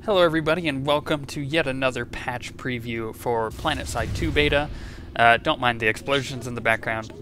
Hello everybody and welcome to yet another patch preview for Planetside 2 beta. Don't mind the explosions in the background.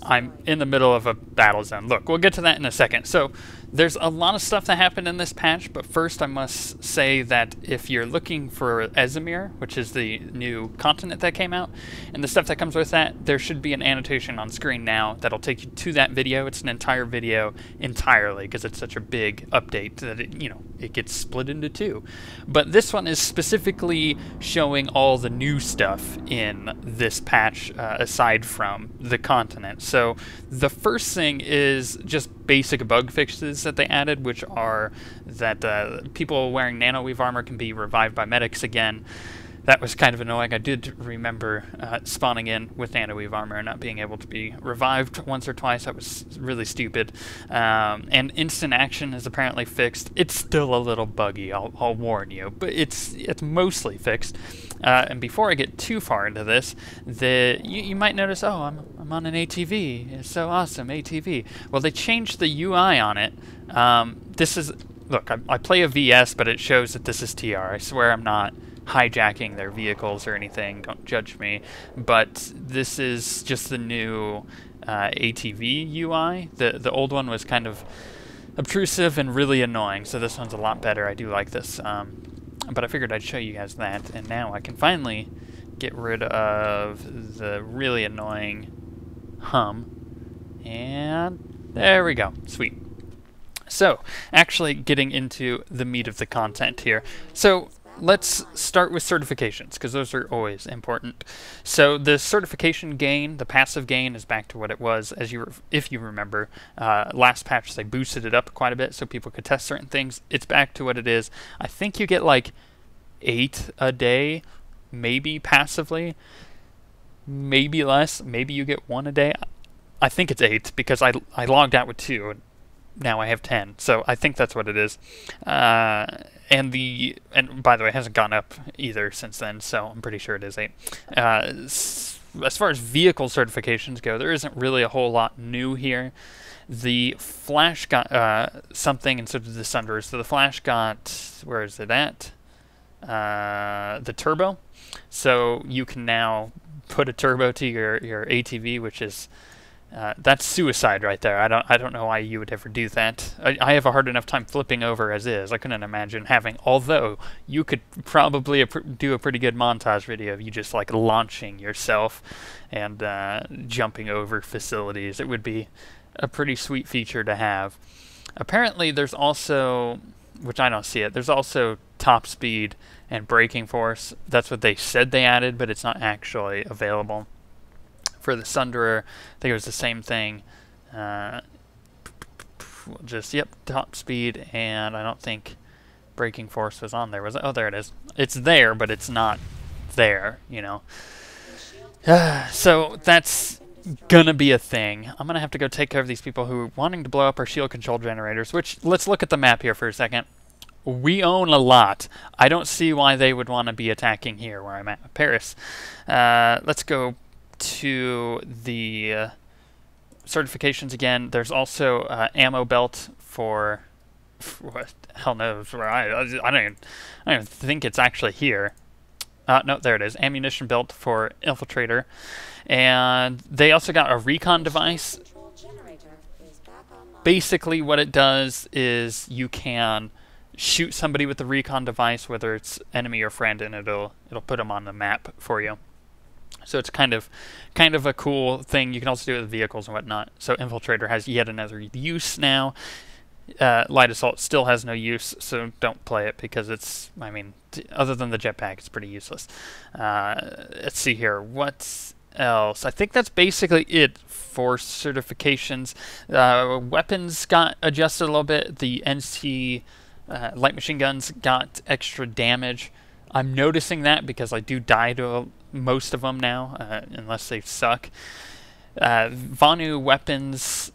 I'm in the middle of a battle zone. Look, we'll get to that in a second. So, there's a lot of stuff that happened in this patch, but first I must say that if you're looking for Ezimir, which is the new continent that came out, and the stuff that comes with that, there should be an annotation on screen now that'll take you to that video. It's an entire video entirely, because it's such a big update that it gets split into two. But this one is specifically showing all the new stuff in this patch, aside from the continent. So the first thing is just basic bug fixes that they added, which are that people wearing nanoweave armor can be revived by medics again. That was kind of annoying. I did remember spawning in with nanoweave armor and not being able to be revived once or twice. That was really stupid. And instant action is apparently fixed. It's still a little buggy, I'll warn you, but it's mostly fixed. And before I get too far into this, you might notice, oh, I'm on an ATV. It's so awesome, ATV. Well, they changed the UI on it. This is, look, I play a VS, but it shows that this is TR. I swear I'm not hijacking their vehicles or anything, don't judge me, but this is just the new ATV UI. The old one was kind of obtrusive and really annoying, so this one's a lot better. I do like this, but I figured I'd show you guys that, and now I can finally get rid of the really annoying hum, and there we go. Sweet. So, actually getting into the meat of the content here. So, let's start with certifications, because those are always important. So the certification gain, the passive gain, is back to what it was, if you remember. Last patch they boosted it up quite a bit so people could test certain things. It's back to what it is. I think you get like 8 a day, maybe passively, maybe less, maybe you get 1 a day. I think it's 8 because I logged out with 2 and now I have 10, so I think that's what it is. And by the way, it hasn't gone up either since then, so I'm pretty sure it is 8. As far as vehicle certifications go, there isn't really a whole lot new here. The Flash got something, and so did the Sunderer. So the Flash got, where is it at? The turbo. So you can now put a turbo to your ATV, which is that's suicide right there. I don't know why you would ever do that. I have a hard enough time flipping over as is. I couldn't imagine having, although you could probably do a pretty good montage video of you just like launching yourself and jumping over facilities. It would be a pretty sweet feature to have. Apparently there's also, which I don't see it, there's also top speed and braking force. That's what they said they added, but it's not actually available. For the Sunderer, I think it was the same thing. Just, yep, top speed, and I don't think braking force was on there, was it? Oh, there it is. It's there, but it's not there, you know. So that's gonna be a thing. I'm gonna have to go take care of these people who are wanting to blow up our shield control generators, which, let's look at the map here for a second. We own a lot. I don't see why they would want to be attacking here where I'm at, Paris. Let's go to the certifications again. There's also ammo belt for what hell knows where I don't even think it's actually here. No, there it is. Ammunition belt for infiltrator, and they also got a recon device. Basically, what it does is you can shoot somebody with the recon device, whether it's enemy or friend, and it'll put them on the map for you. So it's kind of a cool thing. You can also do it with vehicles and whatnot. So Infiltrator has yet another use now. Light Assault still has no use, so don't play it because it's, I mean, other than the jetpack, it's pretty useless. Let's see here. What else? I think that's basically it for certifications. Weapons got adjusted a little bit. The NC light machine guns got extra damage. I'm noticing that because I do die to most of them now, unless they suck. Vanu weapons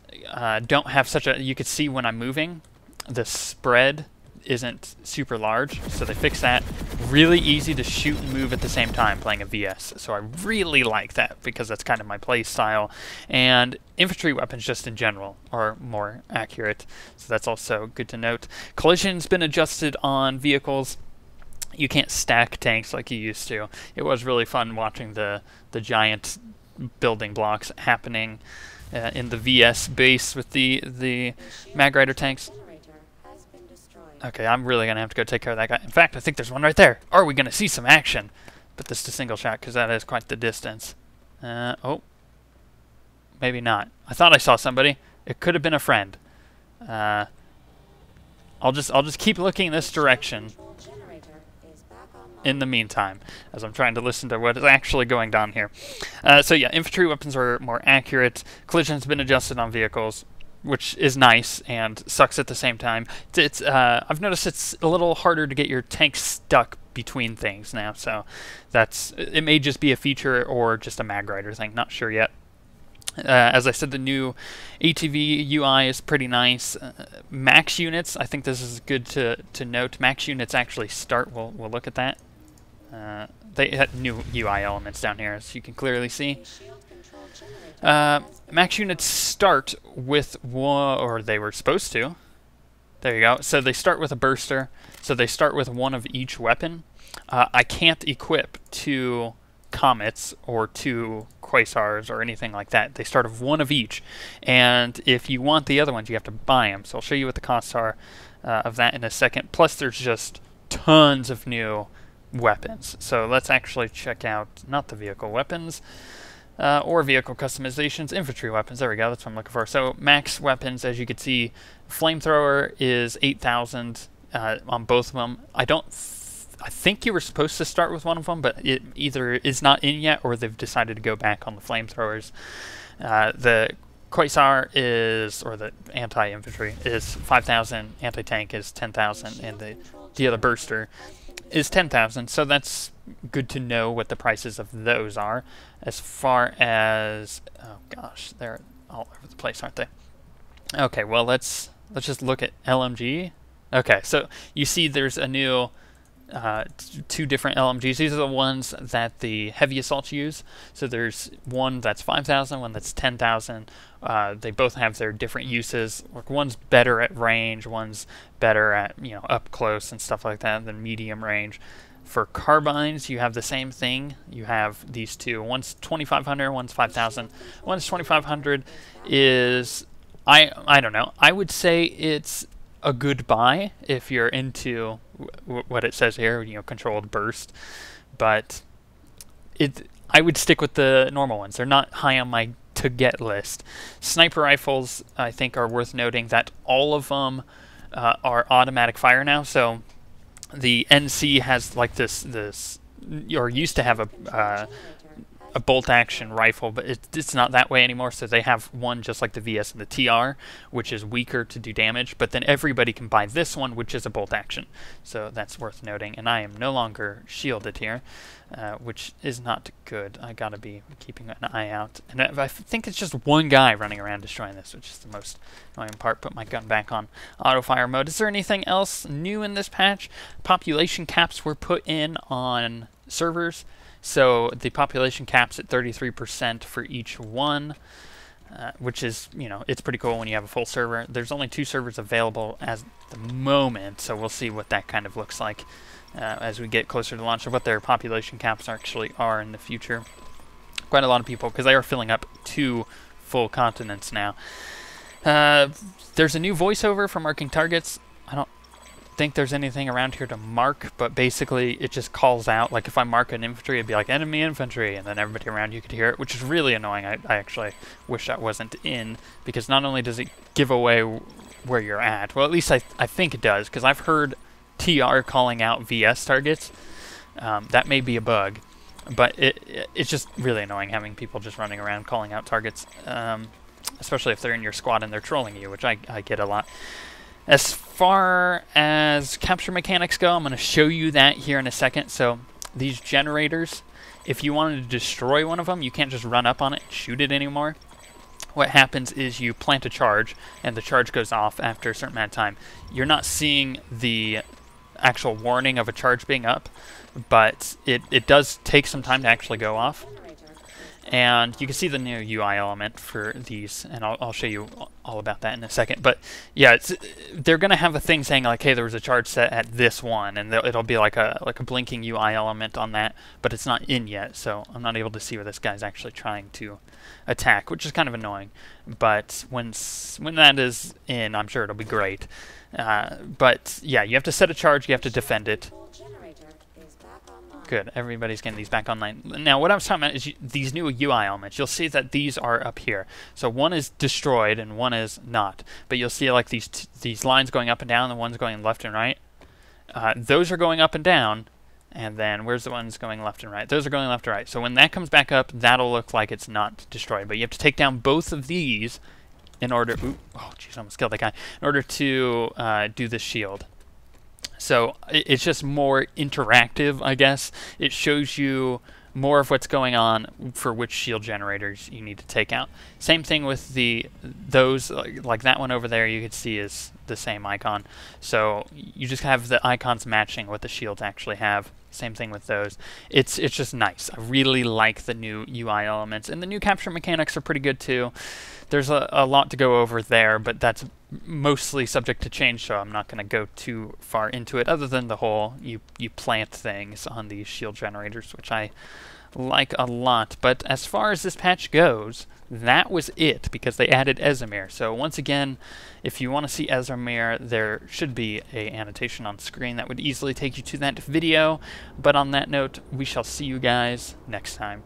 don't have such a... You could see when I'm moving, the spread isn't super large, so they fixed that. really easy to shoot and move at the same time playing a VS. So I really like that because that's kind of my play style. And infantry weapons just in general are more accurate. So that's also good to note. Collision's been adjusted on vehicles. You can't stack tanks like you used to. It was really fun watching the giant building blocks happening in the VS base with the Mag Rider tanks. Okay, I'm really going to have to go take care of that guy. In fact, I think there's one right there. Are we going to see some action? But this is a single shot because that is quite the distance. Oh. Maybe not. I thought I saw somebody. It could have been a friend. I'll just keep looking in this direction in the meantime, as I'm trying to listen to what is actually going down here. So yeah, infantry weapons are more accurate. Collision's been adjusted on vehicles, which is nice and sucks at the same time. I've noticed it's a little harder to get your tank stuck between things now, so it may just be a feature or just a Mag Rider thing, not sure yet. As I said, the new ATV UI is pretty nice. Max units, I think this is good to note. Max units actually start, we'll look at that. They had new UI elements down here, as you can clearly see. Max units start with one, or they were supposed to. There you go. So they start with a burster. So they start with one of each weapon. I can't equip 2 comets or 2 quasars or anything like that. They start with one of each. And if you want the other ones, you have to buy them. So I'll show you what the costs are of that in a second. Plus there's just tons of new weapons. So let's actually check out, not the vehicle weapons, or vehicle customizations, infantry weapons. There we go, that's what I'm looking for. So max weapons, as you can see, flamethrower is 8,000 on both of them. I think you were supposed to start with one of them, but it either is not in yet or they've decided to go back on the flamethrowers. The Quasar is, or the anti-infantry, is 5,000, anti-tank is 10,000, and the other burster is 10,000. So that's good to know what the prices of those are. As far as, oh gosh, they're all over the place, aren't they? Okay, well let's just look at LMG. Okay, so you see there's a new 2 different LMGs. These are the ones that the heavy assaults use. So there's one that's 5,000, one that's 10,000. They both have their different uses. Like one's better at range, one's better at up close and stuff like that than medium range. For carbines, you have the same thing. You have these 2. One's 2,500, one's 5,000. One's 2,500 is, I don't know. I would say it's a good buy if you're into what it says here, controlled burst. But I would stick with the normal ones. They're not high on my to-get list. Sniper rifles, I think, are worth noting that all of them are automatic fire now. So the NC has like this, or used to have a bolt-action rifle, but it's not that way anymore. So they have one just like the VS and the TR, which is weaker to do damage, but then everybody can buy this one, which is a bolt-action. So that's worth noting. And I am no longer shielded here, which is not good. I gotta be keeping an eye out. And I think it's just one guy running around destroying this, which is the most annoying part. Put my gun back on auto-fire mode. Is there anything else new in this patch? Population caps were put in on servers. So the population cap's at 33% for each one, which is, it's pretty cool when you have a full server. There's only 2 servers available at the moment, so we'll see what that kind of looks like as we get closer to launch, of what their population caps actually are in the future. Quite a lot of people, because they are filling up 2 full continents now. There's a new voiceover for marking targets. I don't think there's anything around here to mark, but basically it just calls out, like if I mark an infantry, it'd be like enemy infantry, and then everybody around you could hear it, which is really annoying. I actually wish that wasn't in, because not only does it give away where you're at, well, at least I think it does, because I've heard TR calling out VS targets. That may be a bug, but it's just really annoying having people just running around calling out targets, especially if they're in your squad and they're trolling you, which I get a lot. As far as capture mechanics go, I'm going to show you that here in a second. So these generators, if you wanted to destroy one of them, you can't just run up on it and shoot it anymore. What happens is you plant a charge, and the charge goes off after a certain amount of time. You're not seeing the actual warning of a charge being up, but it does take some time to actually go off. And you can see the new UI element for these, and I'll show you all about that in a second. But yeah, they're going to have a thing saying like, hey, there was a charge set at this one, and it'll be like a blinking UI element on that, but it's not in yet, so I'm not able to see where this guy's actually trying to attack, which is kind of annoying. But when that is in, I'm sure it'll be great. But yeah, you have to set a charge, you have to defend it. Good, everybody's getting these back online. Now, what I was talking about is these new UI elements. You'll see that these are up here. So one is destroyed and one is not. But you'll see like these lines going up and down, and the ones going left and right. Those are going up and down, and then where's the ones going left and right? Those are going left and right. So when that comes back up, that'll look like it's not destroyed. But you have to take down both of these in order... Ooh, oh, jeez, I almost killed that guy. In order to do this shield. So it's just more interactive, I guess. It shows you more of what's going on for which shield generators you need to take out. Same thing with those, like that one over there you can see is the same icon. So you just have the icons matching what the shields actually have. Same thing with those. It's just nice. I really like the new UI elements, and the new capture mechanics are pretty good too. There's a lot to go over there, but that's mostly subject to change, so I'm not going to go too far into it, other than the whole you plant things on these shield generators, which I like a lot. But as far as this patch goes, that was it, because they added Ezimir. So once again, if you want to see Ezimir, there should be an annotation on screen that would easily take you to that video. But on that note, we shall see you guys next time.